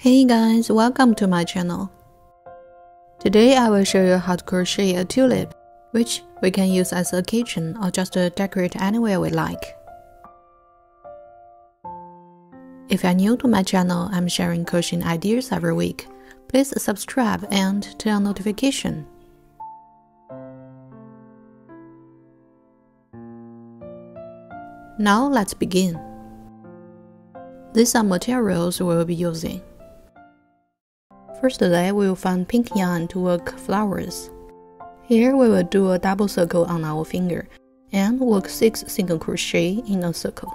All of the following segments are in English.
Hey guys, welcome to my channel. Today I will show you how to crochet a tulip, which we can use as a keychain or just decorate anywhere we like. If you're new to my channel, I'm sharing crocheting ideas every week. Please subscribe and turn on notification. Now let's begin. These are materials we will be using. Firstly, we will find pink yarn to work flowers. Here we will do a double circle on our finger and work 6 single crochet in a circle.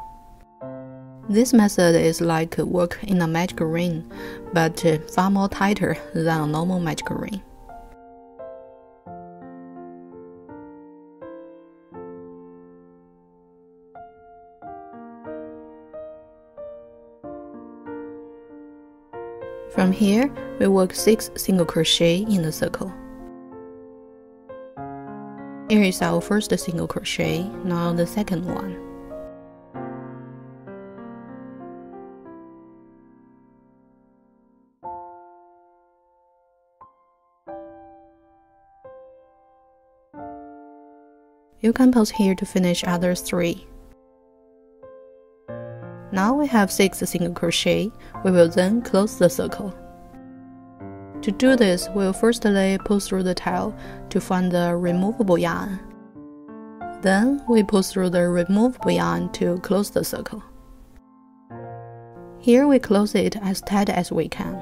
This method is like work in a magic ring, but far more tighter than a normal magic ring. From here, we work 6 single crochet in the circle. Here is our first single crochet, now the second one. You can pause here to finish other 3. Now we have 6 single crochet, we will then close the circle. To do this, we will firstly pull through the tail to find the removable yarn. Then we pull through the removable yarn to close the circle. Here we close it as tight as we can.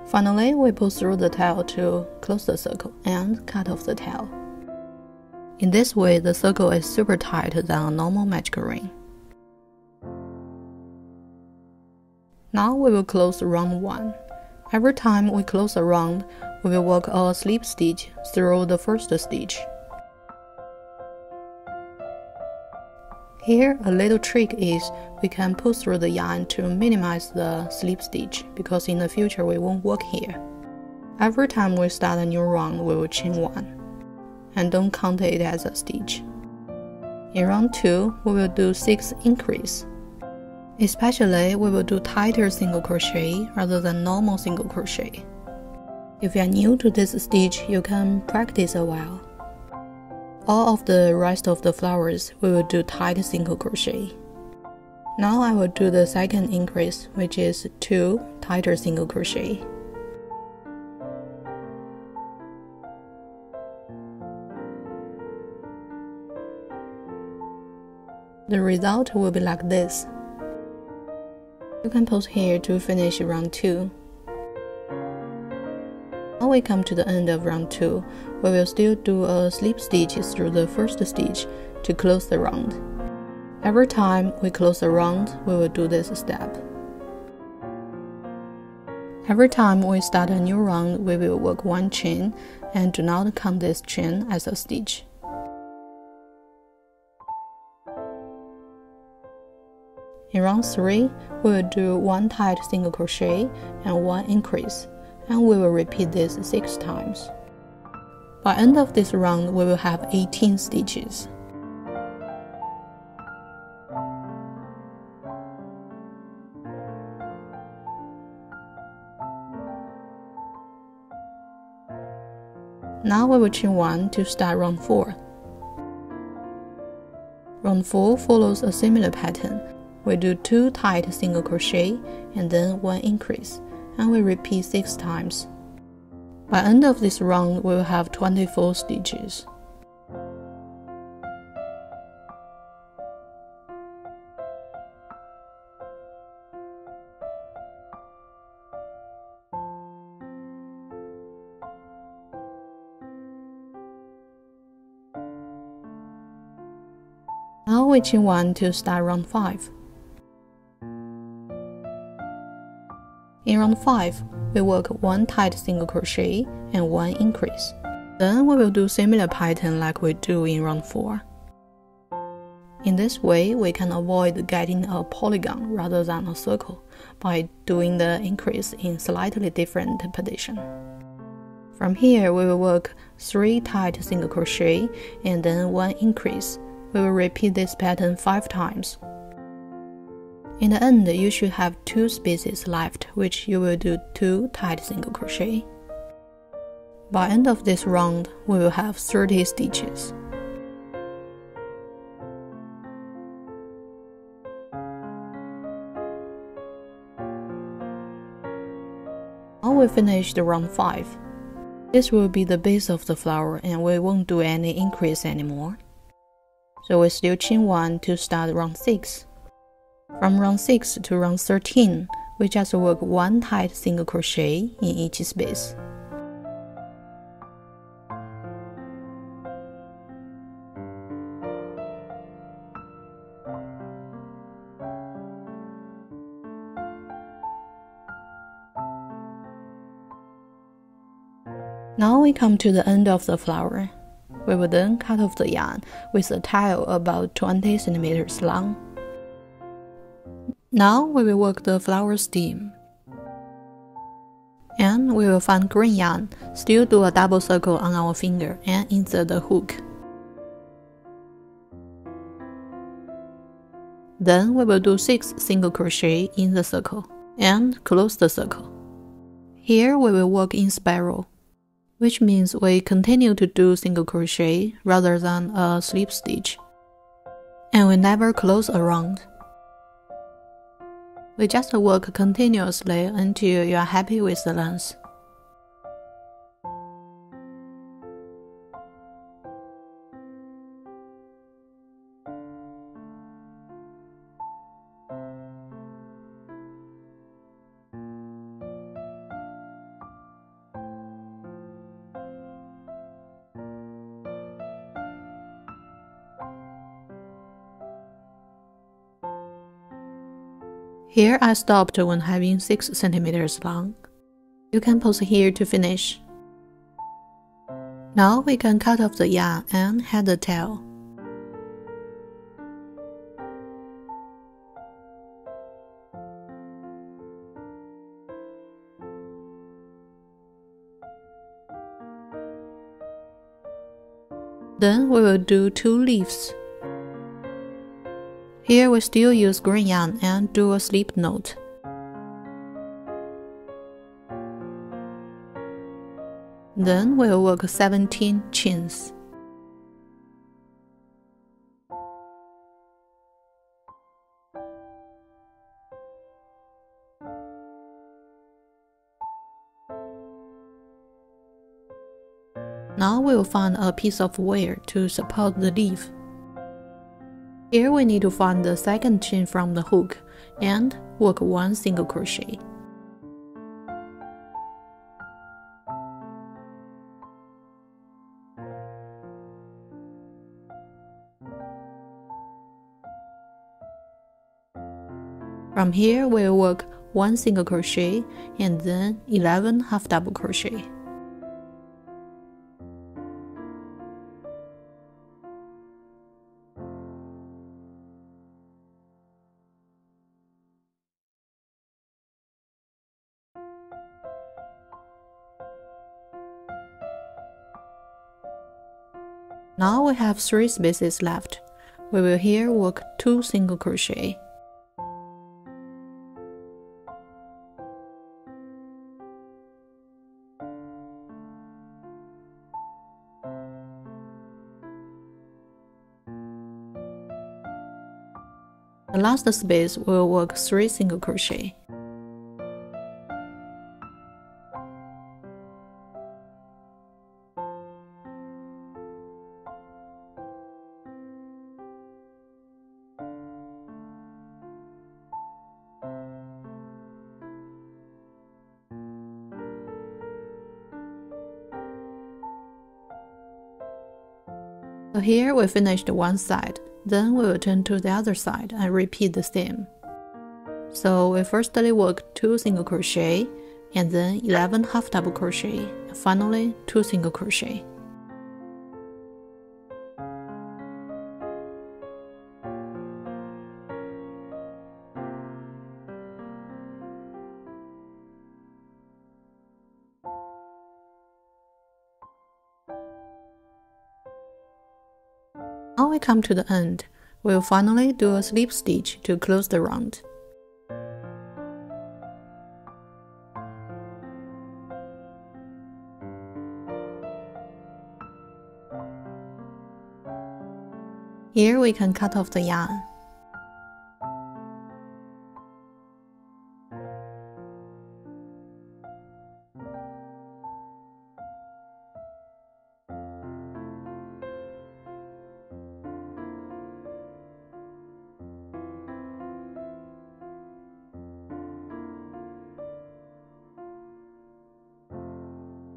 Finally, we pull through the tail to close the circle and cut off the tail. In this way, the circle is super tight than a normal magic ring. Now we will close round 1. Every time we close a round, we will work a slip stitch through the first stitch. Here, a little trick is we can pull through the yarn to minimize the slip stitch, because in the future we won't work here. Every time we start a new round, we will chain 1. And don't count it as a stitch. In round 2, we will do 6 increase. Especially, we will do tighter single crochet rather than normal single crochet. If you are new to this stitch, you can practice a while. All of the rest of the flowers, we will do tight single crochet. Now I will do the second increase, which is 2 tighter single crochet. The result will be like this. You can pause here to finish round 2. Now we come to the end of round 2, we will still do a slip stitch through the first stitch to close the round. Every time we close the round, we will do this step. Every time we start a new round, we will work 1 chain and do not count this chain as a stitch. In round 3, we will do 1 tight single crochet and 1 increase, and we will repeat this 6 times. By end of this round, we will have 18 stitches. Now we will chain 1 to start round 4. Round 4 follows a similar pattern. We do 2 tight single crochet and then 1 increase, and we repeat 6 times. By end of this round, we will have 24 stitches. Now we chain 1 to start round 5. In round 5, we work 1 tight single crochet and 1 increase. Then we will do similar pattern like we do in round 4. In this way, we can avoid getting a polygon rather than a circle by doing the increase in slightly different position. From here, we will work 3 tight single crochet and then 1 increase. We will repeat this pattern 5 times. In the end, you should have 2 spaces left, which you will do 2 tied single crochet. By end of this round, we will have 30 stitches. Now we finished round 5. This will be the base of the flower and we won't do any increase anymore. So we still chain 1 to start round 6. From round 6 to round 13, we just work 1 tied single crochet in each space. Now we come to the end of the flower. We will then cut off the yarn with a tail about 20 cm long. Now we will work the flower stem. And we will find green yarn, still do a double circle on our finger and insert the hook. Then we will do 6 single crochet in the circle and close the circle. Here we will work in spiral, which means we continue to do single crochet rather than a slip stitch. And we never close a round. We just work continuously until you are happy with the length. Here I stopped when having 6 cm long. You can pause here to finish. Now we can cut off the yarn and head the tail. Then we will do 2 leaves. Here we still use green yarn and do a slip knot. Then we'll work 17 chains. Now we'll find a piece of wire to support the leaf. Here we need to find the second chain from the hook and work 1 single crochet. From here we'll work 1 single crochet and then 11 half double crochet. Now we have 3 spaces left. We will here work 2 single crochet. The last space will work 3 single crochet. So here we finished one side, then we will turn to the other side and repeat the same. So we firstly work 2 single crochet and then 11 half double crochet and finally 2 single crochet. Now we come to the end. We'll finally do a slip stitch to close the round. Here we can cut off the yarn.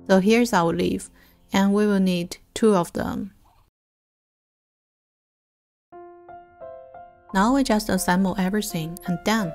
So here's our leaf, and we will need 2 of them. Now we just assemble everything and done.